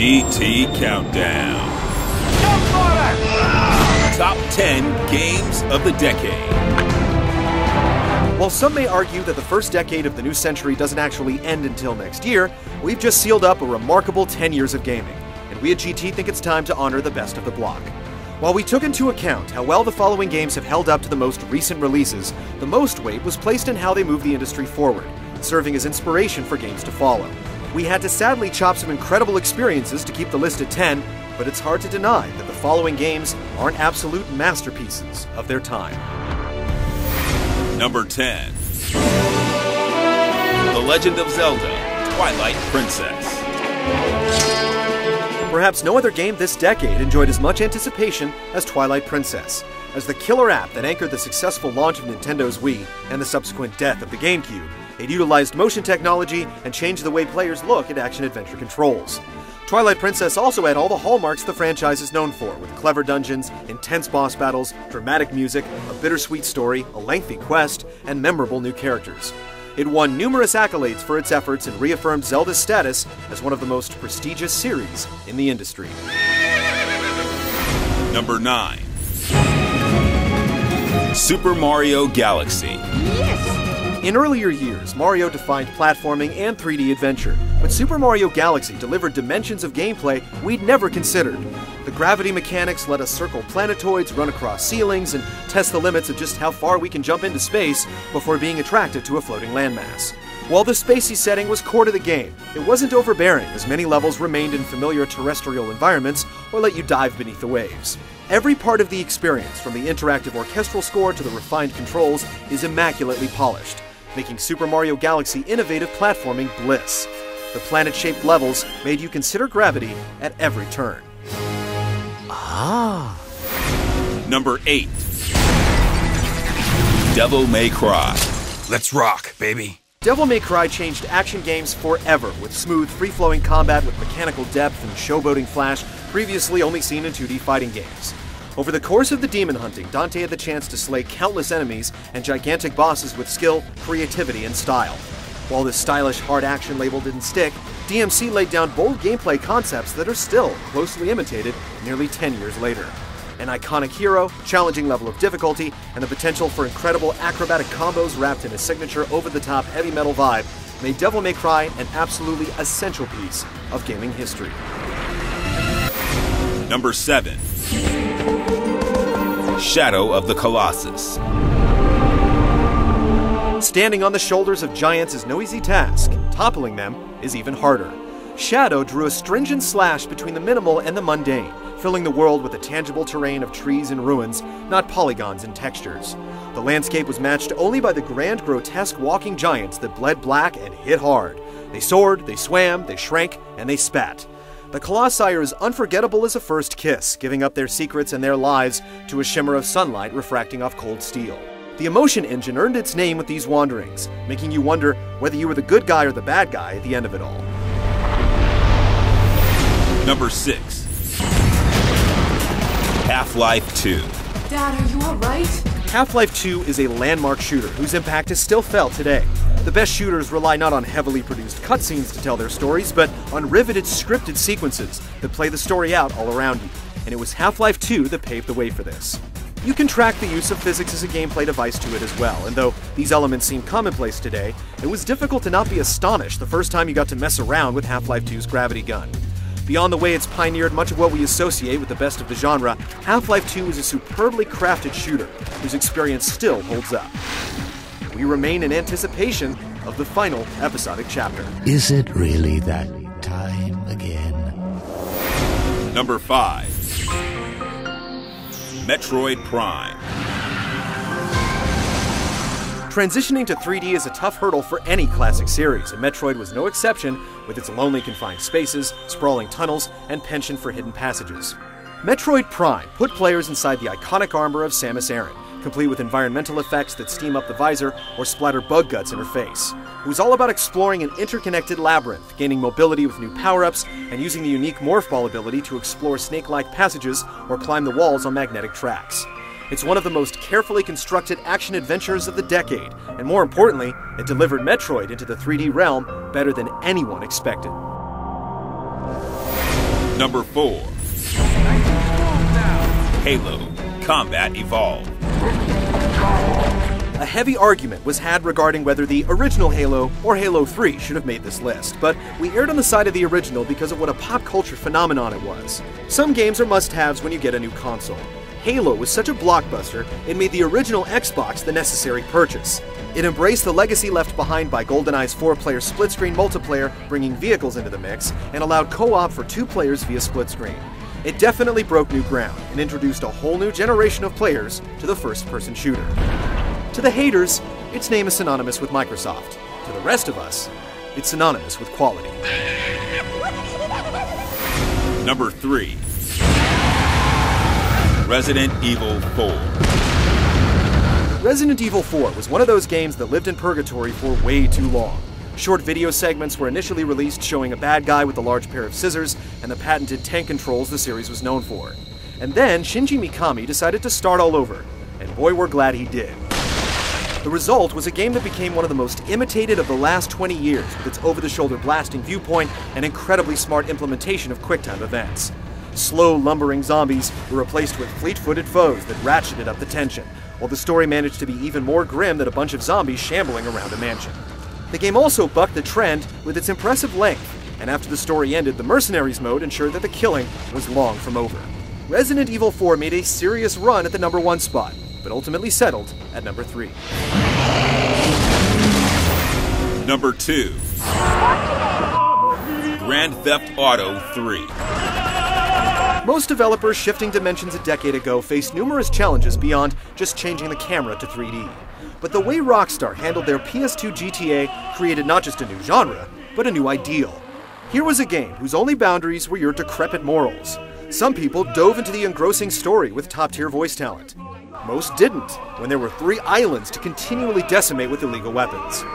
GT Countdown. Top 10 Games of the Decade. While some may argue that the first decade of the new century doesn't actually end until next year, we've just sealed up a remarkable 10 years of gaming, and we at GT think it's time to honor the best of the block. While we took into account how well the following games have held up to the most recent releases, the most weight was placed in how they move the industry forward, serving as inspiration for games to follow. We had to sadly chop some incredible experiences to keep the list at 10, but it's hard to deny that the following games aren't absolute masterpieces of their time. Number 10. The Legend of Zelda: Twilight Princess. Perhaps no other game this decade enjoyed as much anticipation as Twilight Princess. As the killer app that anchored the successful launch of Nintendo's Wii and the subsequent death of the GameCube, it utilized motion technology and changed the way players look at action-adventure controls. Twilight Princess also had all the hallmarks the franchise is known for, with clever dungeons, intense boss battles, dramatic music, a bittersweet story, a lengthy quest, and memorable new characters. It won numerous accolades for its efforts and reaffirmed Zelda's status as one of the most prestigious series in the industry. Number 9. Super Mario Galaxy. In earlier years, Mario defined platforming and 3D adventure, but Super Mario Galaxy delivered dimensions of gameplay we'd never considered. The gravity mechanics let us circle planetoids, run across ceilings, and test the limits of just how far we can jump into space before being attracted to a floating landmass. While the spacey setting was core to the game, it wasn't overbearing, as many levels remained in familiar terrestrial environments or let you dive beneath the waves. Every part of the experience, from the interactive orchestral score to the refined controls, is immaculately polished, making Super Mario Galaxy innovative platforming bliss. The planet-shaped levels made you consider gravity at every turn. Number 8. Devil May Cry. Let's rock, baby. Devil May Cry changed action games forever, with smooth, free-flowing combat with mechanical depth and showboating flash previously only seen in 2D fighting games. Over the course of the demon hunting, Dante had the chance to slay countless enemies and gigantic bosses with skill, creativity, and style. While this stylish hard action label didn't stick, DMC laid down bold gameplay concepts that are still closely imitated nearly 10 years later. An iconic hero, challenging level of difficulty, and the potential for incredible acrobatic combos wrapped in a signature over-the-top heavy metal vibe made Devil May Cry an absolutely essential piece of gaming history. Number 7. Shadow of the Colossus. Standing on the shoulders of giants is no easy task. Toppling them is even harder. Shadow drew a stringent slash between the minimal and the mundane, filling the world with a tangible terrain of trees and ruins, not polygons and textures. The landscape was matched only by the grand, grotesque walking giants that bled black and hit hard. They soared, they swam, they shrank, and they spat. The Colossi are as unforgettable as a first kiss, giving up their secrets and their lives to a shimmer of sunlight refracting off cold steel. The emotion engine earned its name with these wanderings, making you wonder whether you were the good guy or the bad guy at the end of it all. Number 6. Half-Life 2. Dad, are you alright? Half-Life 2 is a landmark shooter whose impact is still felt today. The best shooters rely not on heavily produced cutscenes to tell their stories, but on riveted scripted sequences that play the story out all around you. And it was Half-Life 2 that paved the way for this. You can track the use of physics as a gameplay device to it as well, and though these elements seem commonplace today, it was difficult to not be astonished the first time you got to mess around with Half-Life 2's gravity gun. Beyond the way it's pioneered much of what we associate with the best of the genre, Half-Life 2 is a superbly crafted shooter whose experience still holds up. We remain in anticipation of the final episodic chapter. Is it really that time again? Number 5. Metroid Prime. Transitioning to 3D is a tough hurdle for any classic series, and Metroid was no exception, with its lonely confined spaces, sprawling tunnels, and penchant for hidden passages. Metroid Prime put players inside the iconic armor of Samus Aran, complete with environmental effects that steam up the visor or splatter bug guts in her face. It was all about exploring an interconnected labyrinth, gaining mobility with new power-ups, and using the unique Morph Ball ability to explore snake-like passages or climb the walls on magnetic tracks. It's one of the most carefully constructed action adventures of the decade, and more importantly, it delivered Metroid into the 3D realm better than anyone expected. Number 4. Halo Combat Evolved. A heavy argument was had regarding whether the original Halo or Halo 3 should have made this list, but we erred on the side of the original because of what a pop culture phenomenon it was. Some games are must-haves when you get a new console. Halo was such a blockbuster, it made the original Xbox the necessary purchase. It embraced the legacy left behind by GoldenEye's 4-player split-screen multiplayer, bringing vehicles into the mix, and allowed co-op for 2 players via split-screen. It definitely broke new ground and introduced a whole new generation of players to the first-person shooter. To the haters, its name is synonymous with Microsoft. To the rest of us, it's synonymous with quality. Number 3. Resident Evil 4. Resident Evil 4 was one of those games that lived in purgatory for way too long. Short video segments were initially released showing a bad guy with a large pair of scissors and the patented tank controls the series was known for. And then Shinji Mikami decided to start all over, and boy we're glad he did. The result was a game that became one of the most imitated of the last 20 years with its over-the-shoulder blasting viewpoint and incredibly smart implementation of QuickTime events. Slow, lumbering zombies were replaced with fleet-footed foes that ratcheted up the tension, while the story managed to be even more grim than a bunch of zombies shambling around a mansion. The game also bucked the trend with its impressive length, and after the story ended, the Mercenaries mode ensured that the killing was long from over. Resident Evil 4 made a serious run at the number 1 spot, but ultimately settled at number 3. Number 2. Grand Theft Auto 3. Most developers shifting Dimensions a decade ago faced numerous challenges beyond just changing the camera to 3D. But the way Rockstar handled their PS2 GTA created not just a new genre, but a new ideal. Here was a game whose only boundaries were your decrepit morals. Some people dove into the engrossing story with top-tier voice talent. Most didn't, when there were 3 islands to continually decimate with illegal weapons.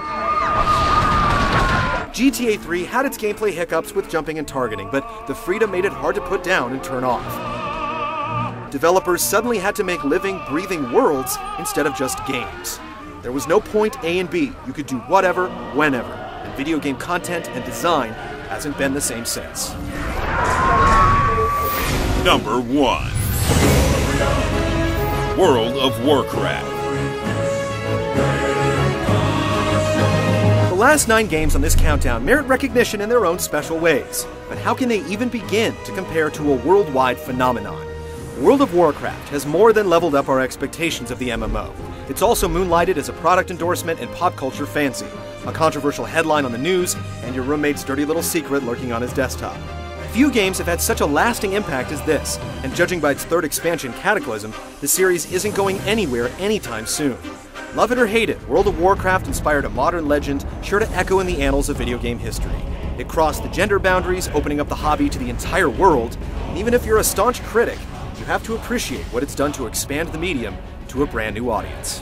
GTA 3 had its gameplay hiccups with jumping and targeting, but the freedom made it hard to put down and turn off. Developers suddenly had to make living, breathing worlds instead of just games. There was no point A and B, you could do whatever, whenever, and video game content and design hasn't been the same since. Number 1. World of Warcraft. The last 9 games on this countdown merit recognition in their own special ways, but how can they even begin to compare to a worldwide phenomenon? World of Warcraft has more than leveled up our expectations of the MMO. It's also moonlighted as a product endorsement and pop culture fancy, a controversial headline on the news, and your roommate's dirty little secret lurking on his desktop. Few games have had such a lasting impact as this, and judging by its 3rd expansion, Cataclysm, the series isn't going anywhere anytime soon. Love it or hate it, World of Warcraft inspired a modern legend sure to echo in the annals of video game history. It crossed the gender boundaries, opening up the hobby to the entire world, and even if you're a staunch critic, you have to appreciate what it's done to expand the medium to a brand new audience.